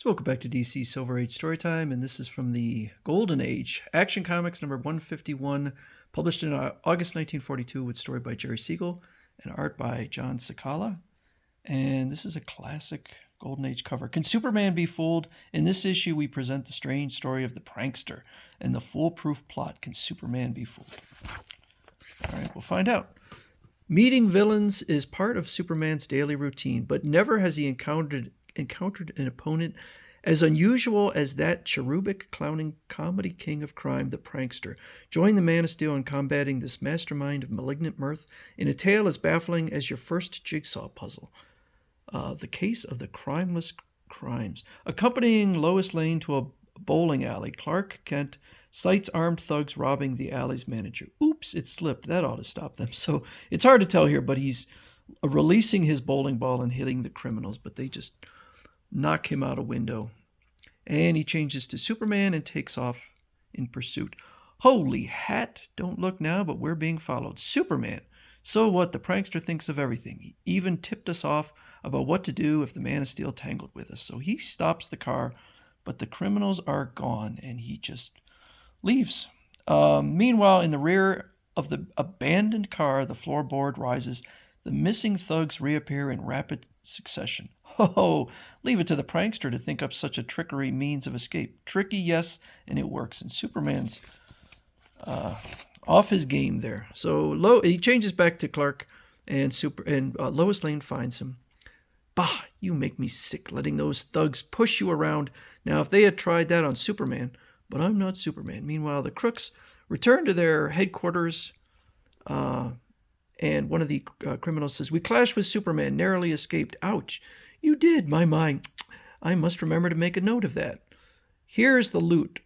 So welcome back to DC Silver Age Storytime, and this is from the Golden Age, Action Comics number 151, published in August 1942 with story by Jerry Siegel and art by John Sikela. And this is a classic Golden Age cover. Can Superman be fooled? In this issue, we present the strange story of the prankster and the foolproof plot. Can Superman be fooled? All right, we'll find out. Meeting villains is part of Superman's daily routine, but never has he encountered an opponent as unusual as that cherubic, clowning comedy king of crime, the prankster. Join the Man of Steel in combating this mastermind of malignant mirth in a tale as baffling as your first jigsaw puzzle. The case of the Crimeless crimes. Accompanying Lois Lane to a bowling alley, Clark Kent sights armed thugs robbing the alley's manager. Oops, it slipped. That ought to stop them. So it's hard to tell here, but he's releasing his bowling ball and hitting the criminals, but they just knock him out a window. And he changes to Superman and takes off in pursuit. Holy hat, don't look now, but we're being followed. Superman. So what? The prankster thinks of everything. He even tipped us off about what to do if the Man of Steel tangled with us. So he stops the car, but the criminals are gone, and he just leaves. Meanwhile, in the rear of the abandoned car, the floorboard rises. The missing thugs reappear in rapid succession. Oh, leave it to the prankster to think up such a trickery means of escape. Tricky, yes, and it works. And Superman's off his game there. So he changes back to Clark, and Lois Lane finds him. Bah, you make me sick letting those thugs push you around. Now, if they had tried that on Superman, but I'm not Superman. Meanwhile, the crooks return to their headquarters, and one of the criminals says, "We clashed with Superman, narrowly escaped." Ouch. You did, my. I must remember to make a note of that. Here's the loot.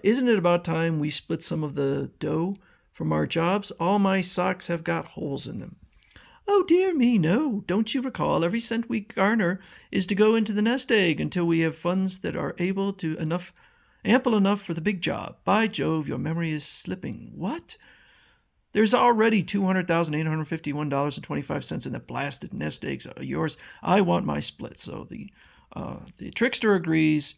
Isn't it about time we split some of the dough from our jobs? All my socks have got holes in them. Oh, dear me, no. Don't you recall every cent we garner is to go into the nest egg until we have funds that are ample enough for the big job. By Jove, your memory is slipping. What? There's already $200,851.25 in the blasted nest eggs are yours. I want my split. So the trickster agrees.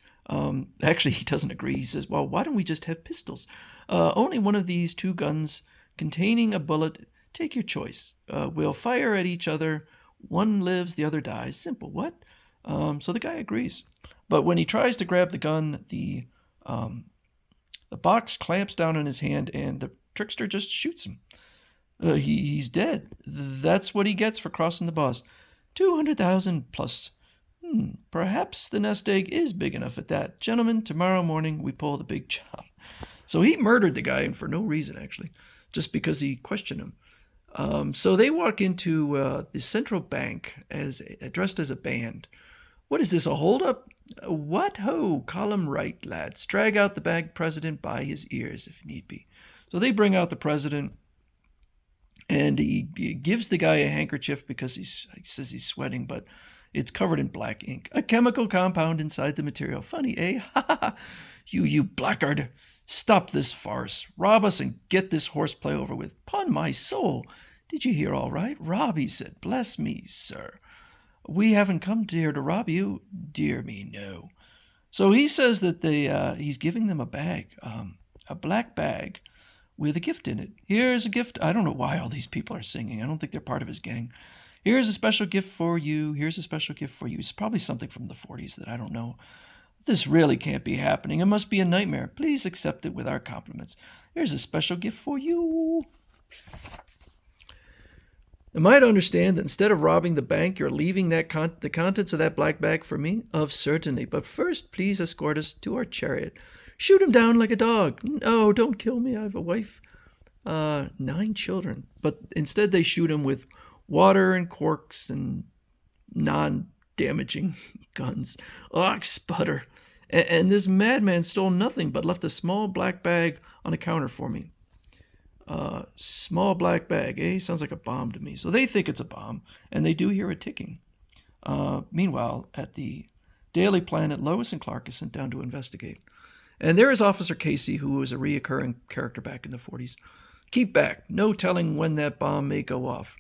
Actually, he doesn't agree. He says, well, why don't we just have pistols? Only one of these two guns containing a bullet. Take your choice. We'll fire at each other. One lives, the other dies. Simple. What? So the guy agrees. But when he tries to grab the gun, the box clamps down in his hand, and the trickster just shoots him. He's dead. That's what he gets for crossing the boss. 200,000 plus. Perhaps the nest egg is big enough at that. Gentlemen, tomorrow morning we pull the big job. So he murdered the guy, and for no reason, actually, just because he questioned him. So they walk into the central bank dressed as a band. What is this, a holdup? What ho? Column right, lads. Drag out the bank president by his ears, if need be. So they bring out the president, and he gives the guy a handkerchief because he says he's sweating, but it's covered in black ink. A chemical compound inside the material. Funny, eh? Ha ha ha! You blackguard! Stop this farce. Rob us and get this horseplay over with. 'Pon my soul! Did you hear all right? Rob, he said. Bless me, sir. We haven't come here to rob you. Dear me, no. So he says that he's giving them a bag, a black bag, with a gift in it. Here's a gift. I don't know why all these people are singing. I don't think they're part of his gang. Here's a special gift for you. Here's a special gift for you. It's probably something from the 40s that I don't know. This really can't be happening. It must be a nightmare. Please accept it with our compliments. Here's a special gift for you. Am I to understand that instead of robbing the bank, you're leaving the contents of that black bag for me? Of certainly. But first, please escort us to our chariot. Shoot him down like a dog. No, don't kill me. I have a wife. 9 children. But instead they shoot him with water and corks and non-damaging guns. Ugh, sputter. And this madman stole nothing but left a small black bag on a counter for me. Small black bag, eh? Sounds like a bomb to me. So they think it's a bomb, and they do hear it ticking. Meanwhile, at the Daily Planet, Lois and Clark is sent down to investigate. And there is Officer Casey, who was a reoccurring character back in the 40s. Keep back. No telling when that bomb may go off.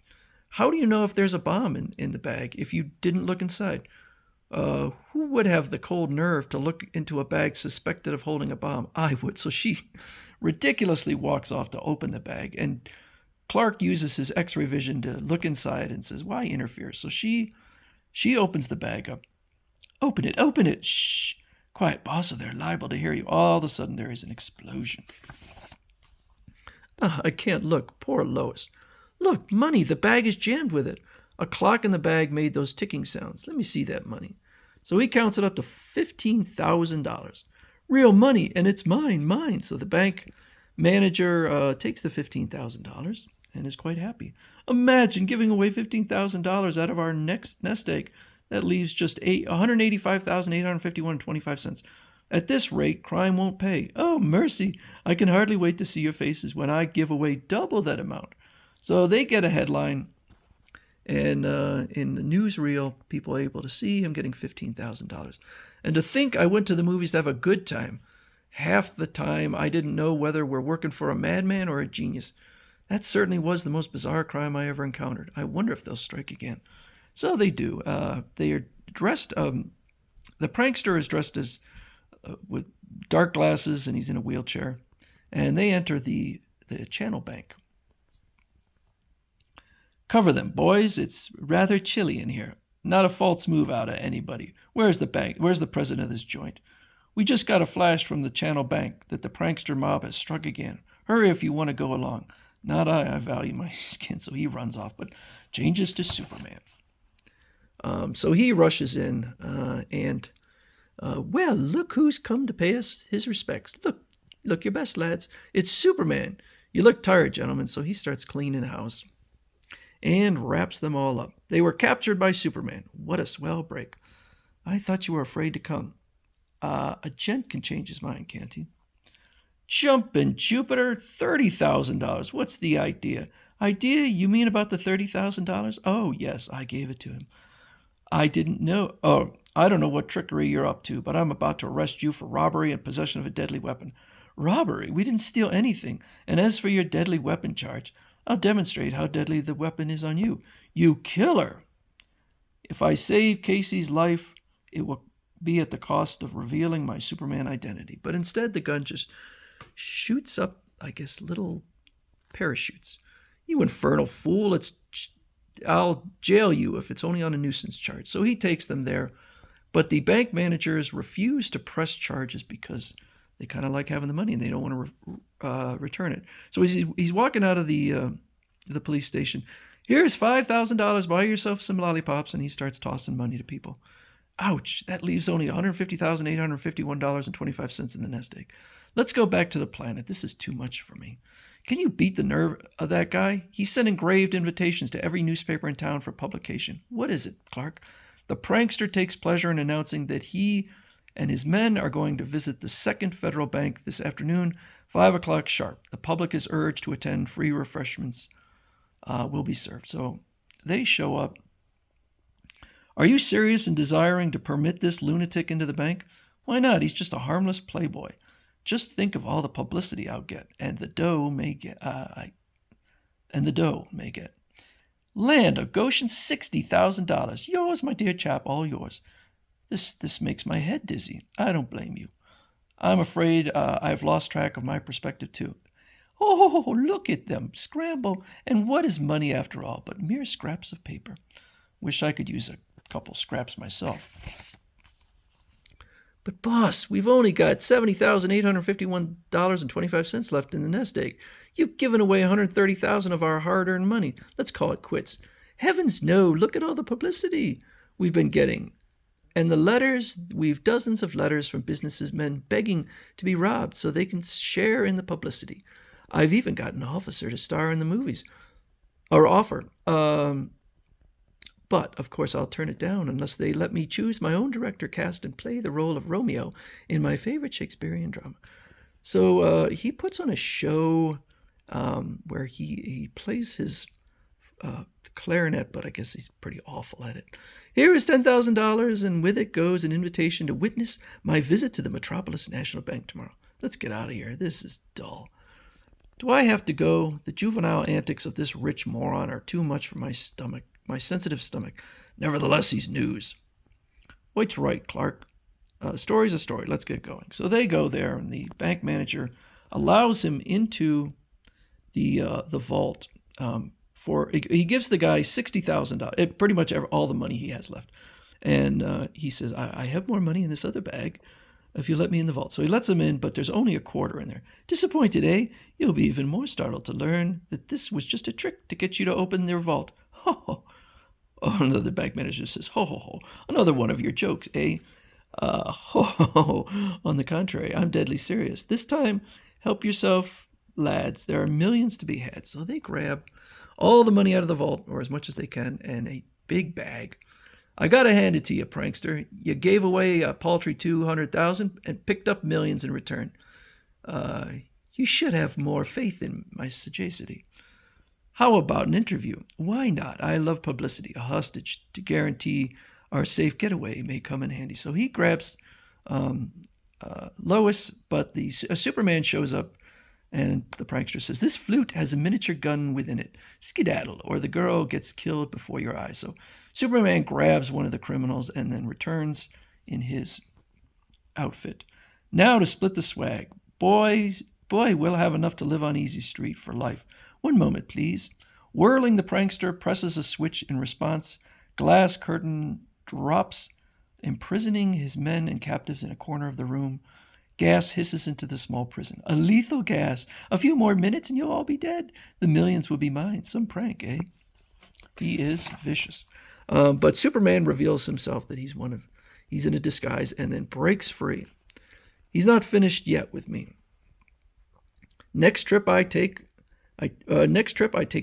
How do you know if there's a bomb in the bag if you didn't look inside? Who would have the cold nerve to look into a bag suspected of holding a bomb? I would. So she ridiculously walks off to open the bag, and Clark uses his x-ray vision to look inside and says, why interfere? So she opens the bag up. Open it, open it. Shh. Quiet, boss, or they're liable to hear you. All of a sudden, there is an explosion. I can't look. Poor Lois. Look, money. The bag is jammed with it. A clock in the bag made those ticking sounds. Let me see that money. So he counts it up to $15,000. Real money, and it's mine. So the bank manager takes the $15,000 and is quite happy. Imagine giving away $15,000 out of our next nest egg. That leaves just $185,851.25. At this rate, crime won't pay. Oh, mercy. I can hardly wait to see your faces when I give away double that amount. So they get a headline, and in the newsreel, people are able to see him getting $15,000. And to think I went to the movies to have a good time. Half the time, I didn't know whether we're working for a madman or a genius. That certainly was the most bizarre crime I ever encountered. I wonder if they'll strike again. So they do. They are dressed. The prankster is dressed as with dark glasses, and he's in a wheelchair. And they enter the channel bank. Cover them, boys. It's rather chilly in here. Not a false move out of anybody. Where's the bank? Where's the president of this joint? We just got a flash from the channel bank that the prankster mob has struck again. Hurry if you want to go along. Not I value my skin, so he runs off, but changes to Superman. So he rushes in, well, look who's come to pay us his respects. Look your best, lads. It's Superman. You look tired, gentlemen. So he starts cleaning house and wraps them all up. They were captured by Superman. What a swell break. I thought you were afraid to come. A gent can change his mind, can't he? Jumpin' Jupiter, $30,000. What's the idea? Idea? You mean about the $30,000? Oh, yes, I gave it to him. I didn't know. Oh, I don't know what trickery you're up to, but I'm about to arrest you for robbery and possession of a deadly weapon. Robbery? We didn't steal anything. And as for your deadly weapon charge, I'll demonstrate how deadly the weapon is on you. You killer! If I save Casey's life, it will be at the cost of revealing my Superman identity. But instead, the gun just shoots up, I guess, little parachutes. You infernal fool, I'll jail you if it's only on a nuisance charge. So he takes them there, but the bank managers refuse to press charges because they kind of like having the money and they don't want to return it. So he's walking out of the police station. Here's $5,000. Buy yourself some lollipops, and he starts tossing money to people. Ouch! That leaves only $150,851.25 in the nest egg. Let's go back to the planet. This is too much for me. Can you beat the nerve of that guy? He sent engraved invitations to every newspaper in town for publication. What is it, Clark? The prankster takes pleasure in announcing that he and his men are going to visit the Second Federal Bank this afternoon, 5 o'clock sharp. The public is urged to attend. Free refreshments will be served. So they show up. Are you serious in desiring to permit this lunatic into the bank? Why not? He's just a harmless playboy. Just think of all the publicity I'll get, and the dough may get. Land of Goshen, $60,000. Yours, my dear chap, all yours. This makes my head dizzy. I don't blame you. I'm afraid I've lost track of my perspective too. Oh, look at them scramble! And what is money after all but mere scraps of paper? Wish I could use a couple scraps myself. But boss, we've only got $70,851.25 left in the nest egg. You've given away $130,000 of our hard-earned money. Let's call it quits. Heavens no, look at all the publicity we've been getting. And the letters, we've dozens of letters from businessmen begging to be robbed so they can share in the publicity. I've even got an officer to star in the movies. Or offer. But, of course, I'll turn it down unless they let me choose my own director, cast, and play the role of Romeo in my favorite Shakespearean drama. So he puts on a show where he plays his clarinet, but I guess he's pretty awful at it. Here is $10,000, and with it goes an invitation to witness my visit to the Metropolis National Bank tomorrow. Let's get out of here. This is dull. Do I have to go? The juvenile antics of this rich moron are too much for my stomach. My sensitive stomach. Nevertheless, he's news. Hoyt's right, Clark. Story's a story. Let's get going. So they go there, and the bank manager allows him into the vault. He gives the guy $60,000, pretty much all the money he has left, and he says, I have more money in this other bag if you let me in the vault. So he lets him in, but there's only a quarter in there. Disappointed, eh? You'll be even more startled to learn that this was just a trick to get you to open their vault. Ho ho. Oh, another bank manager says, ho ho ho. Another one of your jokes, eh? Ho ho ho. On the contrary, I'm deadly serious. This time, help yourself, lads. There are millions to be had. So they grab all the money out of the vault, or as much as they can, and a big bag. I gotta hand it to you, prankster. You gave away a paltry $200,000 and picked up millions in return. You should have more faith in my sagacity. How about an interview? Why not? I love publicity. A hostage to guarantee our safe getaway may come in handy. So he grabs Lois, but a Superman shows up, and the prankster says, this flute has a miniature gun within it. Skedaddle, or the girl gets killed before your eyes. So Superman grabs one of the criminals and then returns in his outfit. Now to split the swag. Boy, we'll have enough to live on Easy Street for life. One moment, please. Whirling, the prankster presses a switch in response. Glass curtain drops, imprisoning his men and captives in a corner of the room. Gas hisses into the small prison. A lethal gas. A few more minutes and you'll all be dead. The millions will be mine. Some prank, eh? He is vicious. But Superman reveals himself that he's in a disguise and then breaks free. He's not finished yet with me. Next trip I take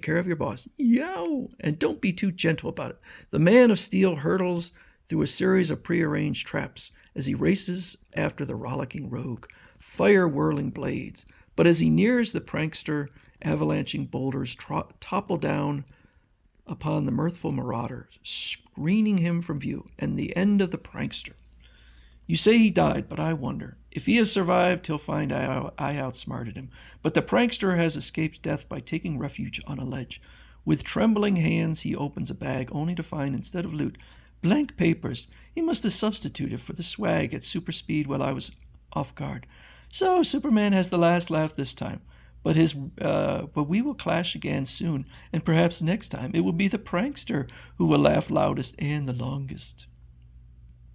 care of your boss. Yow! And don't be too gentle about it. The Man of Steel hurtles through a series of prearranged traps as he races after the rollicking rogue, fire-whirling blades. But as he nears the prankster, avalanching boulders topple down upon the mirthful marauder, screening him from view, and the end of the prankster. You say he died, but I wonder. If he has survived, he'll find I outsmarted him. But the prankster has escaped death by taking refuge on a ledge. With trembling hands, he opens a bag, only to find, instead of loot, blank papers. He must have substituted for the swag at super speed while I was off guard. So Superman has the last laugh this time. But we will clash again soon, and perhaps next time it will be the prankster who will laugh loudest and the longest.